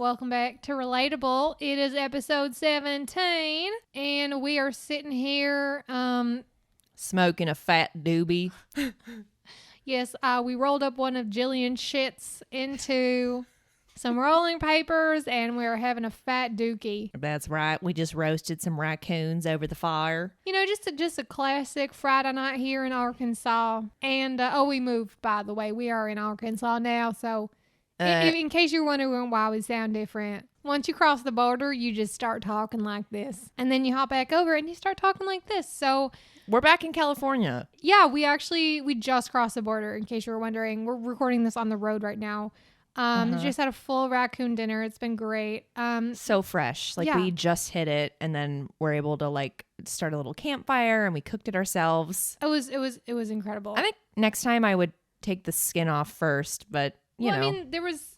Welcome back to Relatable. It is episode 17, and we are sitting here, smoking a fat doobie. Yes, we rolled up one of Jillian's shits into some rolling papers, and we're having a fat dookie. That's right. We just roasted some raccoons over the fire. You know, just a classic Friday night here in Arkansas. And, we moved, by the way. We are in Arkansas now, so in case you're wondering why we sound different, once you cross the border, you just start talking like this. And then you hop back over and you start talking like this. So we're back in California. Yeah, we just crossed the border, in case you were wondering. We're recording this on the road right now. Just had a full raccoon dinner. It's been great. So fresh. Like, we just hit it, and then we're able to like start a little campfire, and we cooked it ourselves. It was incredible. I think next time I would take the skin off first, but you know. I mean, there was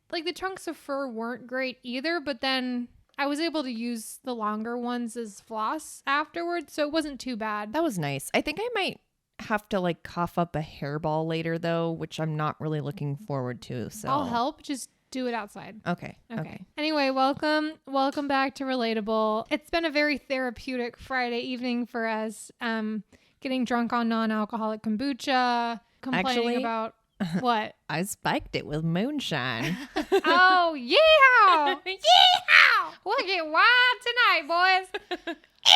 like the chunks of fur weren't great either, but then I was able to use the longer ones as floss afterwards, so it wasn't too bad. That was nice. I think I might have to like cough up a hairball later though, which I'm not really looking forward to. So I'll help. Just do it outside. Okay. Anyway, welcome back to Relatable. It's been a very therapeutic Friday evening for us. Getting drunk on non-alcoholic kombucha, complaining about what? I spiked it with moonshine. Oh, yeah! Yeah! We'll get wild tonight, boys.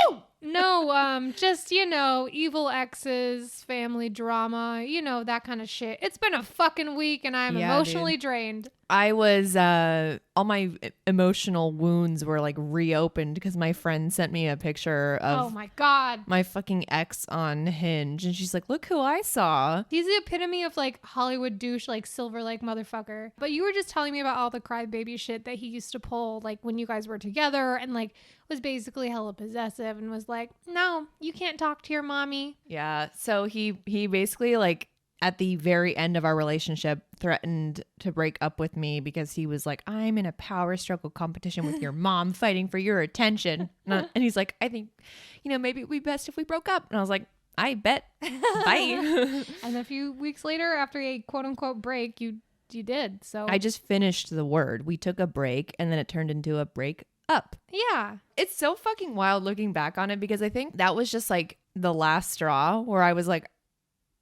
Ew! No, just, evil exes, family drama, that kind of shit. It's been a fucking week and I'm emotionally drained. I was, all my emotional wounds were like reopened because my friend sent me a picture of oh my God, my fucking ex on Hinge. And she's like, look who I saw. He's the epitome of like Hollywood douche, like Silver Lake motherfucker. But you were just telling me about all the crybaby shit that he used to pull like when you guys were together and like was basically hella possessive and was like, no, you can't talk to your mommy. Yeah. So he basically like at the very end of our relationship threatened to break up with me because he was like, I'm in a power struggle competition with your mom fighting for your attention. And he's like, I think, maybe it'd be best if we broke up. And I was like, I bet. Bye. And a few weeks later, after a quote unquote break, you did. So I just finished the word. We took a break and then it turned into a break up. Yeah. It's so fucking wild looking back on it because I think that was just like the last straw where I was like,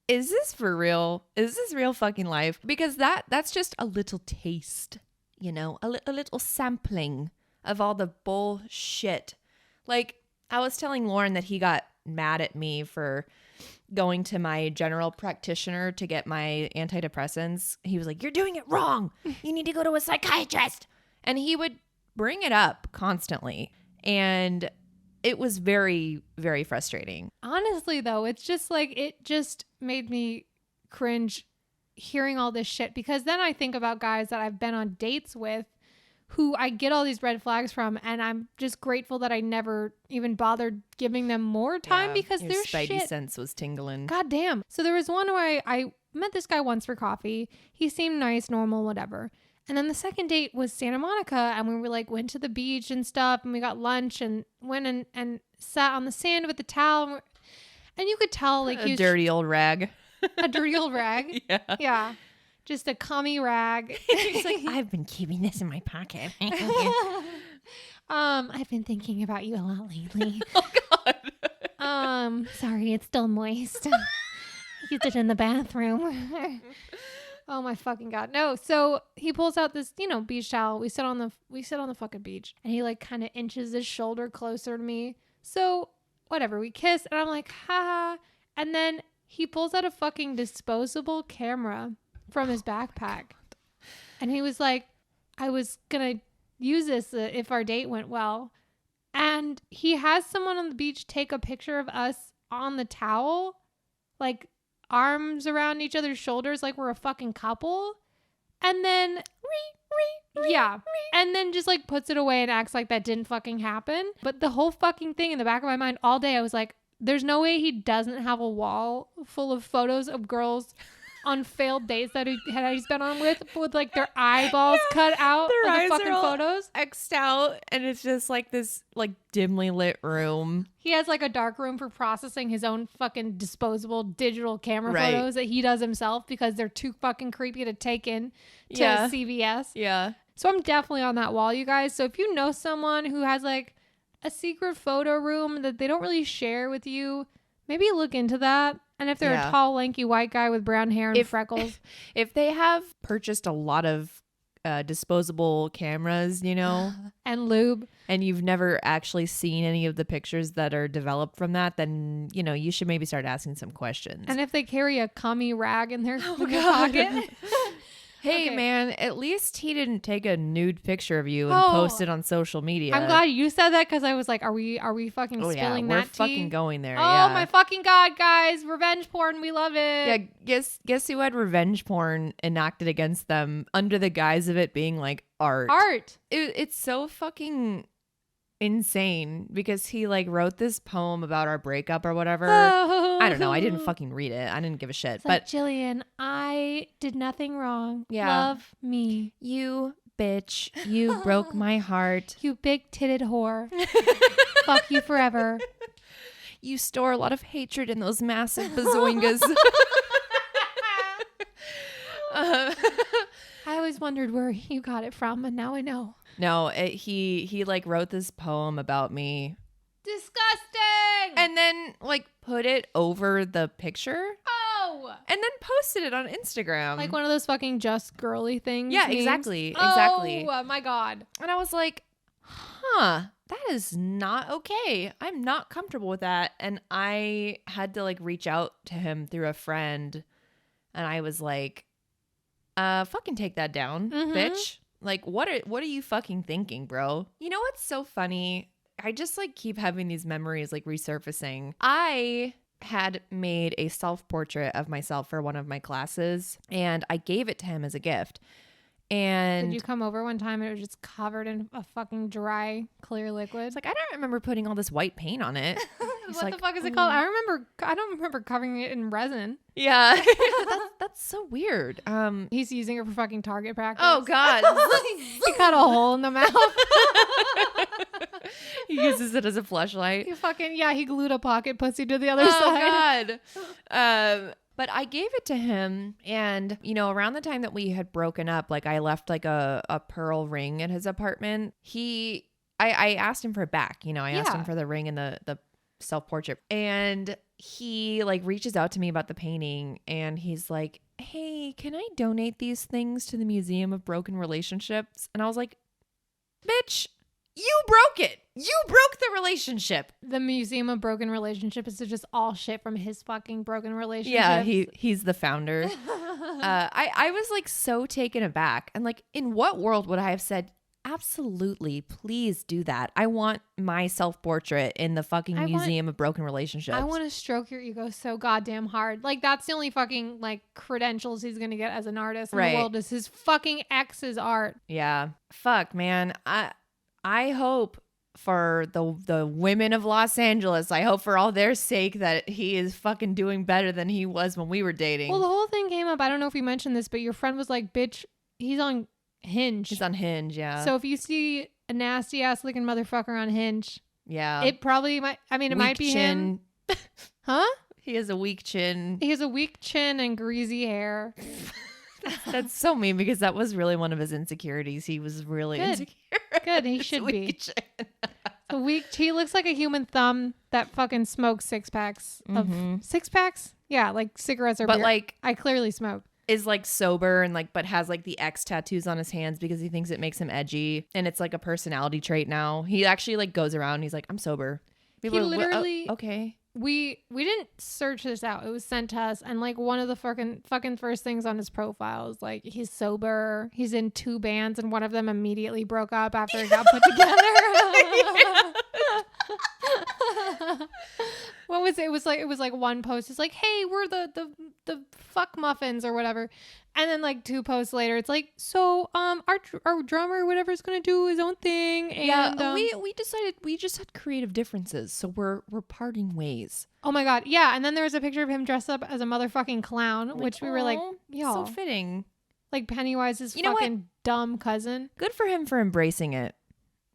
is this for real? Is this real fucking life? Because that's just a little taste, a little sampling of all the bullshit. Like, I was telling Lauren that he got mad at me for going to my general practitioner to get my antidepressants. He was like, you're doing it wrong. You need to go to a psychiatrist. And he would bring it up constantly. And it was very, very frustrating. Honestly, though, it's just like, it just made me cringe hearing all this shit, because then I think about guys that I've been on dates with who I get all these red flags from, and I'm just grateful that I never even bothered giving them more time because their spidey sense was tingling. God damn. So there was one where I met this guy once for coffee. He seemed nice, normal, whatever. And then the second date was Santa Monica, and we were like, went to the beach and stuff, and we got lunch and went and sat on the sand with the towel. And you could tell like he was dirty old rag. A dirty old rag. Yeah. Just a cummy rag. He's like, I've been keeping this in my pocket. I've been thinking about you a lot lately. Oh God. Sorry, it's still moist. Used it in the bathroom. Oh my fucking God. No. So he pulls out this, beach towel. We sit on the fucking beach, and he like kind of inches his shoulder closer to me. So whatever, we kiss, and I'm like, ha. And then he pulls out a fucking disposable camera from his backpack. And he was like, I was going to use this if our date went well. And he has someone on the beach take a picture of us on the towel, like arms around each other's shoulders like we're a fucking couple. And then and then just like puts it away and acts like that didn't fucking happen. But the whole fucking thing in the back of my mind all day, I was like, there's no way he doesn't have a wall full of photos of girls on failed dates that he's been on with like their eyeballs cut out their of the eyes fucking are all photos. X'd out, and it's just like this like dimly lit room. He has like a dark room for processing his own fucking disposable digital camera photos that he does himself because they're too fucking creepy to take in to CVS. Yeah. So I'm definitely on that wall, you guys. So if you know someone who has like a secret photo room that they don't really share with you, maybe look into that. And if they're a tall, lanky white guy with brown hair and freckles. If they have purchased a lot of disposable cameras, you know, and lube, and you've never actually seen any of the pictures that are developed from that, then, you know, you should maybe start asking some questions. And if they carry a cummy rag in their pocket. Hey, okay. man, at least he didn't take a nude picture of you and post it on social media. I'm glad you said that because I was like, are we fucking spilling that tea? We're fucking going there. Oh, my fucking God, guys. Revenge porn. We love it. Yeah, guess who had revenge porn enacted against them under the guise of it being like art? It's so fucking insane because he like wrote this poem about our breakup or whatever. I don't know. I didn't fucking read it. I didn't give a shit. It's like, Jillian, I did nothing wrong. Yeah. Love me. You bitch. You broke my heart. You big titted whore. Fuck you forever. You store a lot of hatred in those massive bazoingas. I always wondered where you got it from, and now I know. No, he like wrote this poem about me. Disgusting. And then like put it over the picture. Oh. And then posted it on Instagram. Like one of those fucking just girly things. Yeah, memes. exactly. Oh my God. And I was like, huh, that is not okay. I'm not comfortable with that. And I had to like reach out to him through a friend. And I was like, fucking take that down, bitch. Like, what are you fucking thinking, bro? You know what's so funny? I just like keep having these memories like resurfacing. I had made a self-portrait of myself for one of my classes and I gave it to him as a gift. And did you come over one time and it was just covered in a fucking dry, clear liquid? It's like, I don't remember putting all this white paint on it. What like, the fuck is it called? I don't remember covering it in resin. Yeah. that's so weird. He's using it for fucking target practice. Oh God. He cut a hole in the mouth. He uses it as a fleshlight. He glued a pocket pussy to the other side. Oh God. But I gave it to him and, you know, around the time that we had broken up, like I left like a pearl ring in his apartment. I asked him for it back, you know, I asked him for the ring and the self-portrait. And he like reaches out to me about the painting and he's like, hey, can I donate these things to the Museum of Broken Relationships? And I was like, bitch, you broke it. You broke the relationship. The Museum of Broken Relationships is just all shit from his fucking broken relationships. Yeah, he's the founder. I was like so taken aback. And like, in what world would I have said, absolutely, please do that. I want my self-portrait in the fucking Museum of Broken Relationships. I want to stroke your ego so goddamn hard. Like, that's the only fucking like credentials he's gonna get as an artist in the world is his fucking ex's art. Yeah. Fuck, man. I hope for the women of Los Angeles, I hope for all their sake that he is fucking doing better than he was when we were dating. Well, the whole thing came up. I don't know if you mentioned this, but your friend was like, bitch, he's on Hinge. He's on Hinge, yeah. So if you see a nasty ass looking motherfucker on Hinge, yeah, it probably might. I mean, it might be him. Huh? He has a weak chin. He has a weak chin and greasy hair. That's so mean because that was really one of his insecurities. He was really insecure. Good. He should be. He looks like a human thumb that fucking smokes 6-packs of 6-packs. Yeah, like cigarettes or beer. Like I clearly smoke. Is like sober and like but has like the X tattoos on his hands because he thinks it makes him edgy and it's like a personality trait now. He actually like goes around and he's like, I'm sober. People he literally okay. We didn't search this out. It was sent to us, and like one of the fucking first things on his profile is like he's sober. He's in 2 bands, and one of them immediately broke up after it got put together. What was it? It was like one post. It's like, hey, we're the fuck muffins or whatever, and then like 2 posts later, it's like, so our drummer whatever is gonna do his own thing, and we decided we just had creative differences, so we're parting ways. Oh my God, yeah. And then there was a picture of him dressed up as a motherfucking clown, which we were like, yo, so fitting. Like Pennywise's fucking dumb cousin. Good for him for embracing it.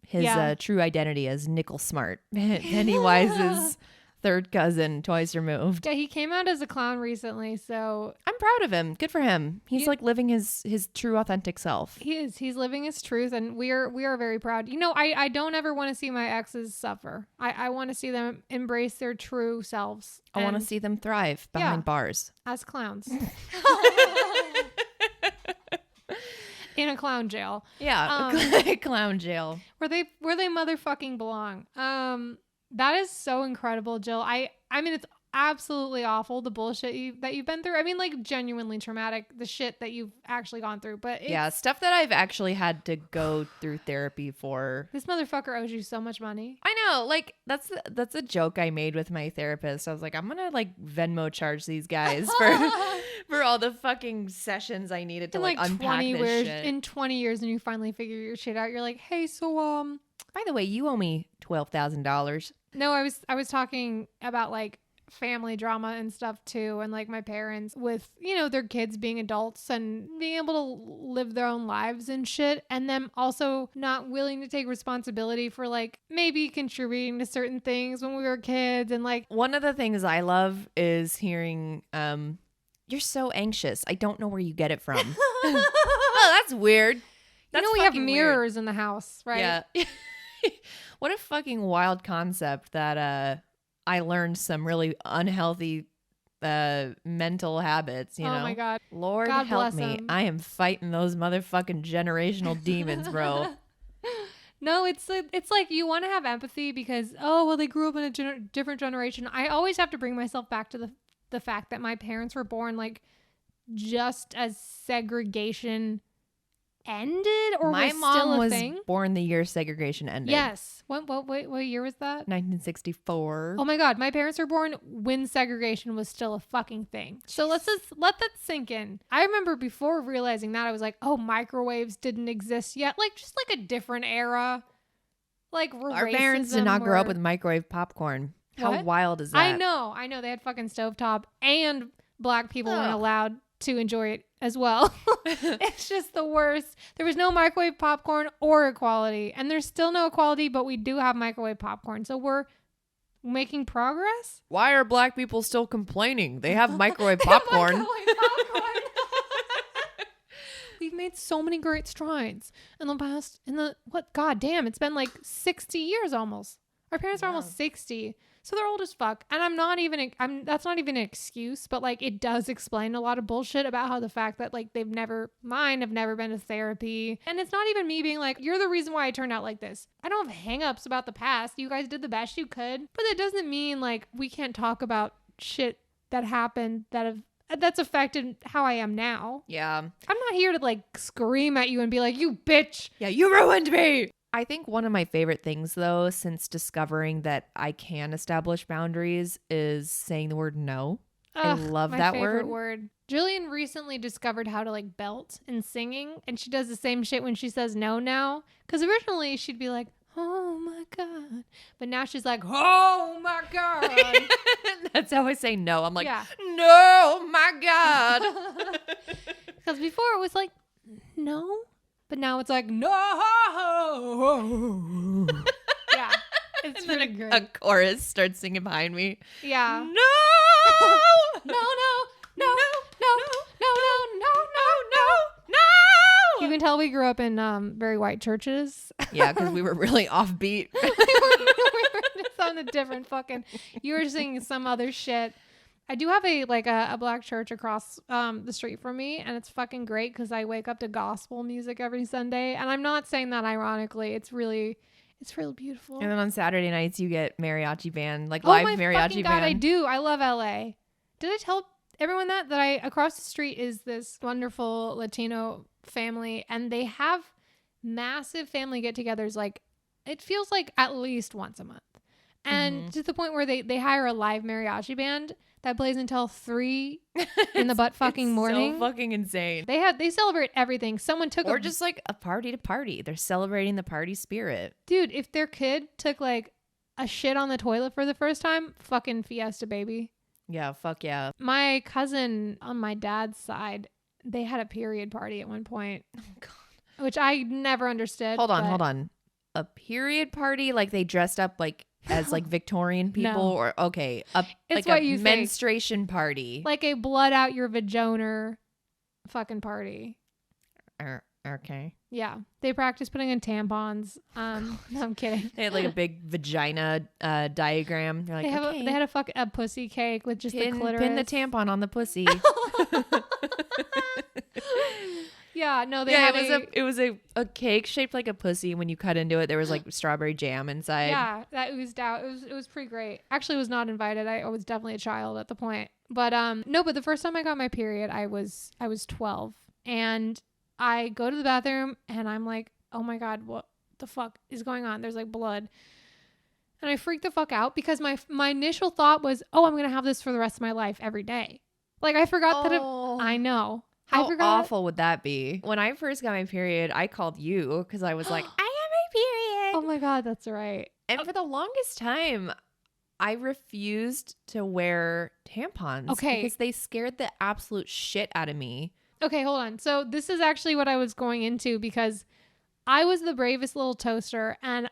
His true identity as Nickel Smart, Pennywise's third cousin, twice removed. Yeah, he came out as a clown recently, so I'm I'm proud of him. Good for him. He's like living his true authentic self. He is. He's living his truth, and we are very proud. You know, I don't ever want to see my exes suffer. I want to see them embrace their true selves. I want to see them thrive behind bars as clowns. In a clown jail. Yeah, clown jail. Where they motherfucking belong. That is so incredible, Jill. I mean, it's absolutely awful, the bullshit that you've been through. I mean, like, genuinely traumatic, the shit that you've actually gone through. But stuff that I've actually had to go through therapy for. This motherfucker owes you so much money. I know, like, that's a joke I made with my therapist. I was like, I'm gonna like Venmo charge these guys for all the fucking sessions I needed to like unpack this shit. In 20 years, and you finally figure your shit out, you're like, hey, so by the way, you owe me $12,000. No, I was talking about like family drama and stuff too, and like my parents with, you know, their kids being adults and being able to live their own lives and shit, and them also not willing to take responsibility for like maybe contributing to certain things when we were kids. And like, one of the things I love is hearing you're so anxious, I don't know where you get it from. Oh, that's weird. You know, we have mirrors in the house, right? Yeah. What a fucking wild concept that I learned some really unhealthy mental habits, you know? Oh my God. Lord God help bless me. him. I am fighting those motherfucking generational demons, bro. No, it's like you want to have empathy because, oh, well, they grew up in a different generation. I always have to bring myself back to the fact that my parents were born like just as segregation ended, or my was mom still a was thing? born the year segregation ended. Yes. What year was that? 1964. Oh my God, my parents were born when segregation was still a fucking thing. So let's just let that sink in. I remember before realizing that, I was like, oh, microwaves didn't exist yet. Like, just like a different era. Like, our parents did not grow up with microwave popcorn. How wild is that? I know. They had fucking stovetop, and black people weren't allowed to enjoy it as well. It's just the worst. There was no microwave popcorn or equality, and there's still no equality, but we do have microwave popcorn. So we're making progress. Why are black people still complaining? They have microwave popcorn. We've made so many great strides in the past, God damn, it's been like 60 years almost. Our parents are almost 60. So they're old as fuck. And that's not even an excuse, but like it does explain a lot of bullshit about how the fact that like have never been to therapy. And it's not even me being like, you're the reason why I turned out like this. I don't have hangups about the past. You guys did the best you could. But that doesn't mean like we can't talk about shit that happened that's affected how I am now. Yeah. I'm not here to like scream at you and be like, you bitch. Yeah, you ruined me. I think one of my favorite things, though, since discovering that I can establish boundaries is saying the word no. I love that word. Julian recently discovered how to like belt in singing, and she does the same shit when she says no now. Because originally she'd be like, oh my God. But now she's like, oh my God. That's how I say no. I'm like, no, my God. Because before it was like, no. But now it's like, no. Yeah. It's and then pretty great. A chorus starts singing behind me. Yeah. No. No. You can tell we grew up in very white churches. Yeah, because we were really offbeat. we were just on a different fucking. You were singing some other shit. I do have a black church across the street from me, and it's fucking great because I wake up to gospel music every Sunday, and I'm not saying that ironically. It's really beautiful. And then on Saturday nights you get mariachi band, like live mariachi band. Oh my fucking God, I do. I love LA. Did I tell everyone that across the street is this wonderful Latino family, and they have massive family get-togethers. Like it feels like at least once a month, and to the point where they hire a live mariachi band that plays until 3 in the butt fucking morning. So fucking insane. They celebrate everything. Someone took just like a party to party. They're celebrating the party spirit. Dude, if their kid took like a shit on the toilet for the first time, fucking fiesta, baby. Yeah, fuck yeah. My cousin on my dad's side, they had a period party at one point. Oh God. Which I never understood. Hold on. A period party? Like they dressed up like as like Victorian people No. or okay, It's like what a you think. menstruation party. Like a blood out your vagina fucking party. Okay. Yeah. They practice putting in tampons. No, I'm kidding. They had like a big vagina diagram. They're like, They had a pussy cake with just the clitoris. pin the tampon on the pussy. Yeah, no, it was a cake shaped like a pussy. When you cut into it, there was like strawberry jam inside. Yeah, that oozed out. It was pretty great. Actually, was not invited. I was definitely a child at the point. But no, but the first time I got my period, I was 12, and I go to the bathroom and I'm like, oh my God, what the fuck is going on? There's like blood. And I freaked the fuck out because my initial thought was, oh, I'm going to have this for the rest of my life every day. Like I forgot I know. How awful would that be? When I first got my period, I called you because I was like, I got my period. Oh my God, that's right. And for the longest time, I refused to wear tampons. Okay. Because they scared the absolute shit out of me. Okay, hold on. So this is actually what I was going into because I was the bravest little toaster, and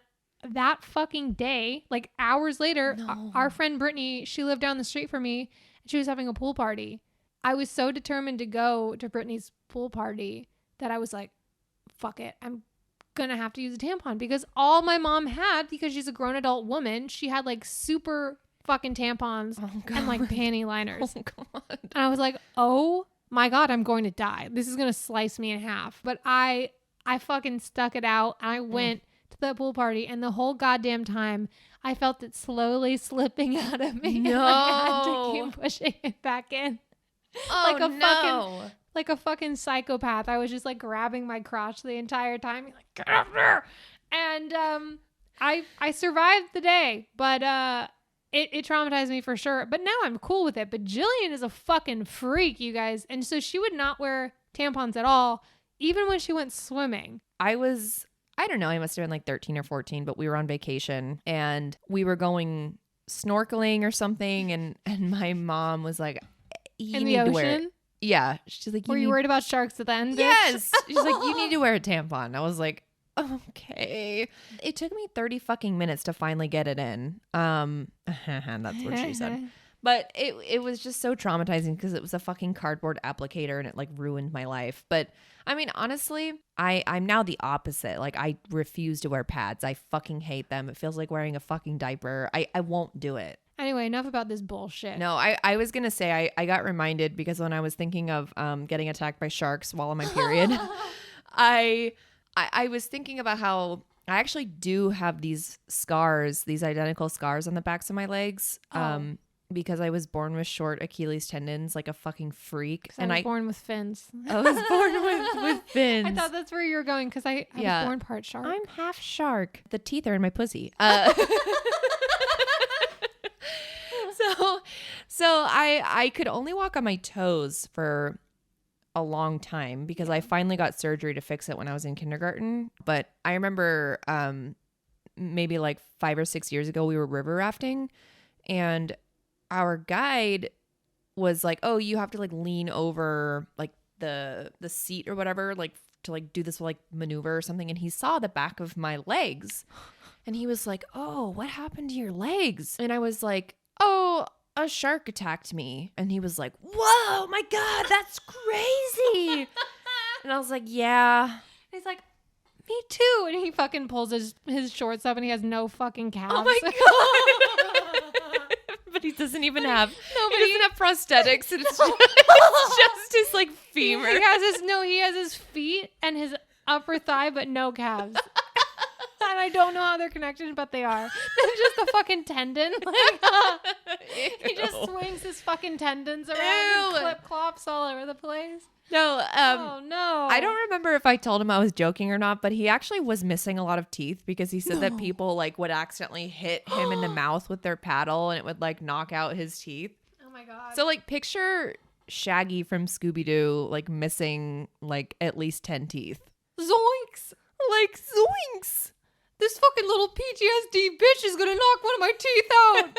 that fucking day, like hours later, our friend Brittany, she lived down the street from me, and she was having a pool party. I was so determined to go to Brittany's pool party that I was like, fuck it. I'm going to have to use a tampon because all my mom had, because she's a grown adult woman, she had like super fucking tampons and like panty liners. Oh, God. And I was like, oh my God, I'm going to die. This is going to slice me in half. But I fucking stuck it out. And I went to the pool party, and the whole goddamn time I felt it slowly slipping out of me. No. And I had to keep pushing it back in. Oh, Like a fucking psychopath. I was just like grabbing my crotch the entire time. Like, get up there. And I survived the day, but it traumatized me for sure. But now I'm cool with it. But Jillian is a fucking freak, you guys. And so she would not wear tampons at all, even when she went swimming. I don't know, I must have been like 13 or 14, but we were on vacation and we were going snorkeling or something. And my mom was like, in the ocean? Yeah. She's like, were you worried about sharks at the end? Yes. She's like, you need to wear a tampon. I was like, okay. It took me 30 fucking minutes to finally get it in. That's what she said. But it was just so traumatizing because it was a fucking cardboard applicator and it like ruined my life. But I mean, honestly, I'm now the opposite. Like I refuse to wear pads. I fucking hate them. It feels like wearing a fucking diaper. I won't do it. Anyway, enough about this bullshit. No, I was going to say, I got reminded because when I was thinking of getting attacked by sharks while on my period, I was thinking about how I actually do have these scars, these identical scars on the backs of my legs. Because I was born with short Achilles tendons, like a fucking freak. And I was born with fins. I was born with fins. I thought that's where you were going because I was born part shark. I'm half shark. The teeth are in my pussy. So I could only walk on my toes for a long time because I finally got surgery to fix it when I was in kindergarten. But I remember maybe like 5 or 6 years ago, we were river rafting and our guide was like, oh, you have to like lean over like the seat or whatever, like to like do this like maneuver or something. And he saw the back of my legs and he was like, oh, what happened to your legs? And I was like, oh, a shark attacked me. And he was like, whoa, my God, that's crazy. And I was like, yeah. He's like, me too. And he fucking pulls his shorts up and he has no fucking calves. Oh my God. But he doesn't even have, he doesn't have prosthetics. And it's just his like femur. He has his feet and his upper thigh, but no calves. And I don't know how they're connected, but they are. They're just a fucking tendon. He just swings his fucking tendons around and clip clops all over the place. No, oh no. I don't remember if I told him I was joking or not, but he actually was missing a lot of teeth because he said that people like would accidentally hit him in the mouth with their paddle and it would like knock out his teeth. Oh my God. So like picture Shaggy from Scooby-Doo like missing like at least 10 teeth. Zoinks. Like zoinks. This fucking little PTSD bitch is gonna knock one of my teeth out.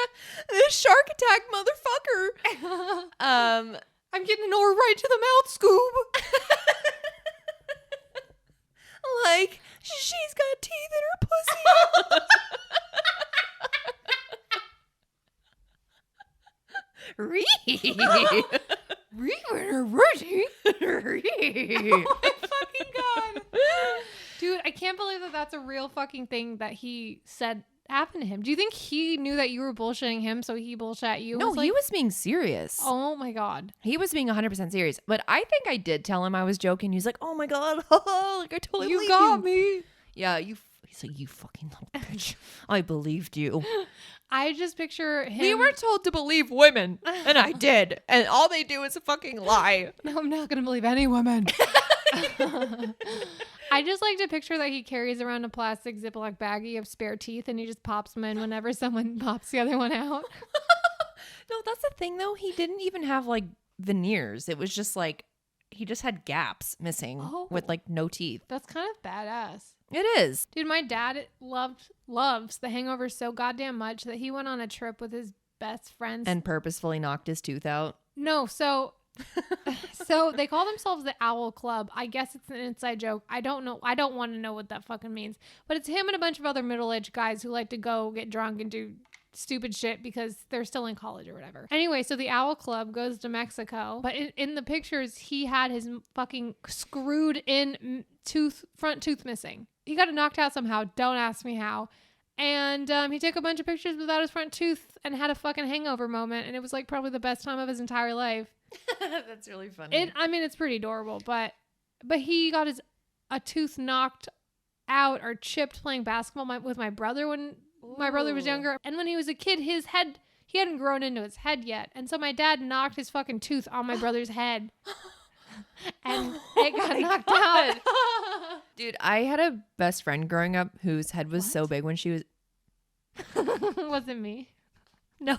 This shark attack motherfucker. I'm getting an oar right to the mouth, Scoob. Like, she's got teeth in her pussy. Oh my fucking god. Dude, I can't believe that that's a real fucking thing that he said happened to him. Do you think he knew that you were bullshitting him, so he bullshit you? No, he was being serious. Oh my god. He was being 100% serious. But I think I did tell him I was joking. He's like, oh my god, like I totally You believed got me. Yeah, he's like, you fucking little bitch. I believed you. I just picture him. We were told to believe women, and I did. And all they do is fucking lie. No, I'm not gonna believe any woman. I just like to picture that he carries around a plastic Ziploc baggie of spare teeth and he just pops them in whenever someone pops the other one out. No, that's the thing though. He didn't even have like veneers. It was just like he just had gaps missing with like no teeth. That's kind of badass. It is. Dude, my dad loves The Hangover so goddamn much that he went on a trip with his best friends. And purposefully knocked his tooth out. No, so they call themselves the Owl Club. I guess it's an inside joke. I don't know. I don't want to know what that fucking means. But it's him and a bunch of other middle-aged guys who like to go get drunk and do stupid shit because they're still in college or whatever. Anyway, so the Owl Club goes to Mexico. But in the pictures, he had his fucking screwed in front tooth missing. He got it knocked out somehow. Don't ask me how. And he took a bunch of pictures without his front tooth and had a fucking hangover moment. And it was like probably the best time of his entire life. That's really funny. I mean, it's pretty adorable, but he got a tooth knocked out or chipped playing basketball with my brother when my brother was younger. And when he was a kid, he hadn't grown into his head yet. And so my dad knocked his fucking tooth on my brother's head. And it got knocked out. Dude, I had a best friend growing up whose head was so big when she was... Wasn't me. No.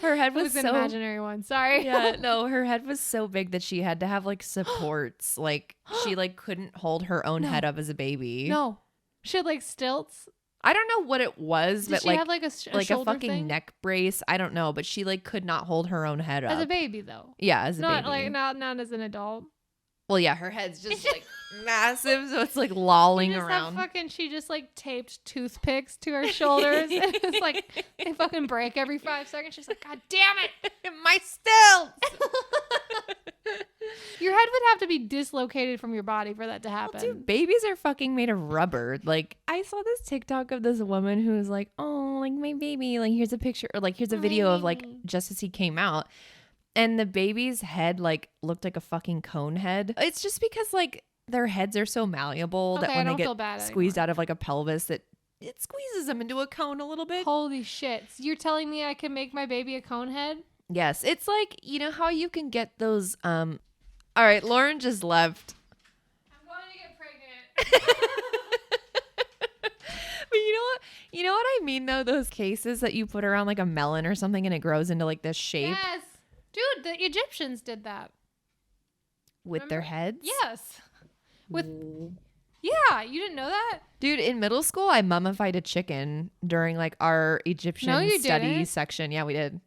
Her head was an imaginary one. Sorry. Yeah, no, her head was so big that she had to have like supports. Like she like couldn't hold her own head up as a baby. No. She had like stilts. I don't know what it was, Did but she like have like a fucking thing? neck brace. I don't know, but she like could not hold her own head up. As a baby though. Yeah, as a not baby. Like not as an adult. Well, yeah, her head's just like massive, so it's like lolling around. She just like taped toothpicks to her shoulders. And it's like they fucking break every 5 seconds. She's like, God damn it, my stilts. Your head would have to be dislocated from your body for that to happen. Well, dude, babies are fucking made of rubber. Like, I saw this TikTok of this woman who was like, oh, like my baby, like here's a picture, or like here's a video of like just as he came out. And the baby's head like looked like a fucking cone head. It's just because like their heads are so malleable that when they get squeezed out of like a pelvis that it squeezes them into a cone a little bit. Holy shit. So you're telling me I can make my baby a cone head? Yes. It's like, you know how you can get those all right, Lauren just left. I'm going to get pregnant. But you know what I mean though? Those cases that you put around like a melon or something and it grows into like this shape. Yes. Dude, the Egyptians did that. With their heads? Yes. Yeah, you didn't know that? Dude, in middle school, I mummified a chicken during like our Egyptian study section. Yeah, we did.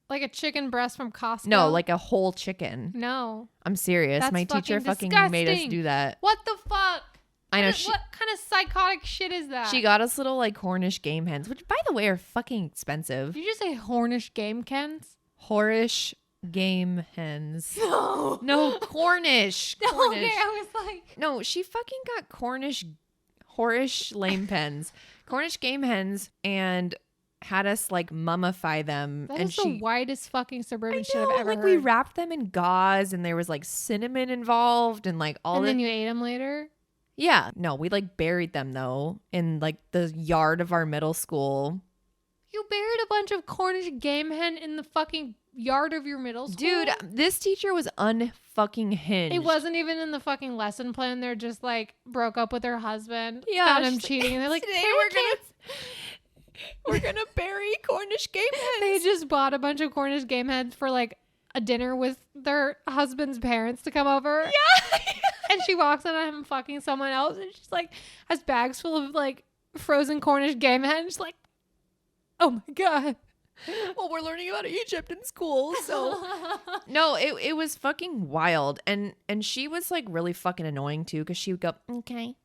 Like a chicken breast from Costco? No, like a whole chicken. No. I'm serious. That's My teacher fucking made us do that. What the fuck? I know. What kind of psychotic shit is that? She got us little like Cornish game hens, which by the way are fucking expensive. Did you just say Hornish game hens? Horish game hens. No. No, Cornish. Cornish. Okay, I was like. No, she fucking got Horish lame pens. Cornish game hens and had us like mummify them. That and is the whitest fucking suburban shit I've ever like heard. we wrapped them in gauze and there was like cinnamon involved and like all. And then you ate them later? Yeah. No, we like buried them though in like the yard of our middle school. You buried a bunch of Cornish game hen in the fucking yard of your middle school? Dude, this teacher was unfucking hinged. It wasn't even in the fucking lesson plan. They're just like broke up with her husband. Yeah. Found him cheating. And they're like, today we're gonna bury Cornish game hens. They just bought a bunch of Cornish game hens for like a dinner with their husband's parents to come over. Yeah. And she walks in on him fucking someone else and she's like has bags full of like frozen Cornish game hens. She's like, oh my God. Well, we're learning about Egypt in school, so no, it was fucking wild, and she was like really fucking annoying too, because she would go okay,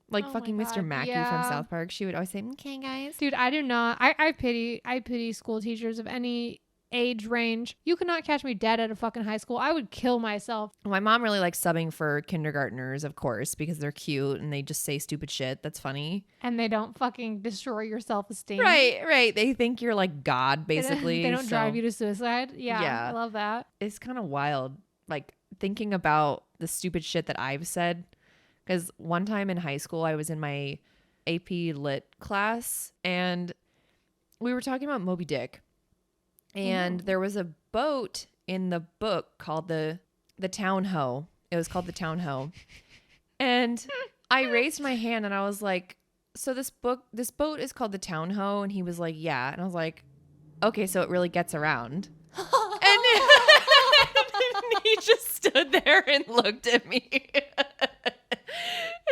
like fucking Mr. Mackey from South Park. She would always say okay, guys. Dude, I do not. I pity school teachers of any age range. You could not catch me dead at a fucking high school. I would kill myself. My mom really likes subbing for kindergartners, of course, because they're cute and they just say stupid shit. That's funny. And they don't fucking destroy your self-esteem. Right. They think you're like God, basically. They don't drive you to suicide. Yeah. I love that. It's kind of wild, like thinking about the stupid shit that I've said. Because one time in high school, I was in my AP Lit class and we were talking about Moby Dick. And there was a boat in the book called the Town Ho. It was called the Town Ho. And I raised my hand and I was like, so this boat is called the Town Ho? And he was like, yeah. And I was like, okay, so it really gets around. And he just stood there and looked at me. And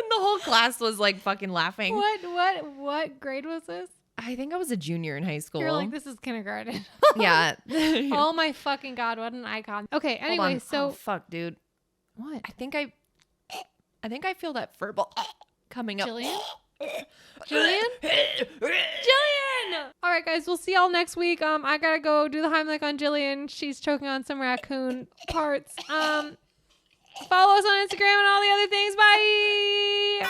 the whole class was like fucking laughing. What grade was this? I think I was a junior in high school. You're like, this is kindergarten. Yeah. Oh my fucking God, what an icon. Okay, anyway, so oh, fuck, dude. what? I think I feel that verbal coming up. Jillian? Jillian? All right, guys, we'll see y'all next week. I gotta go do the Heimlich on Jillian. She's choking on some raccoon parts. Follow us on Instagram and all the other things. Bye.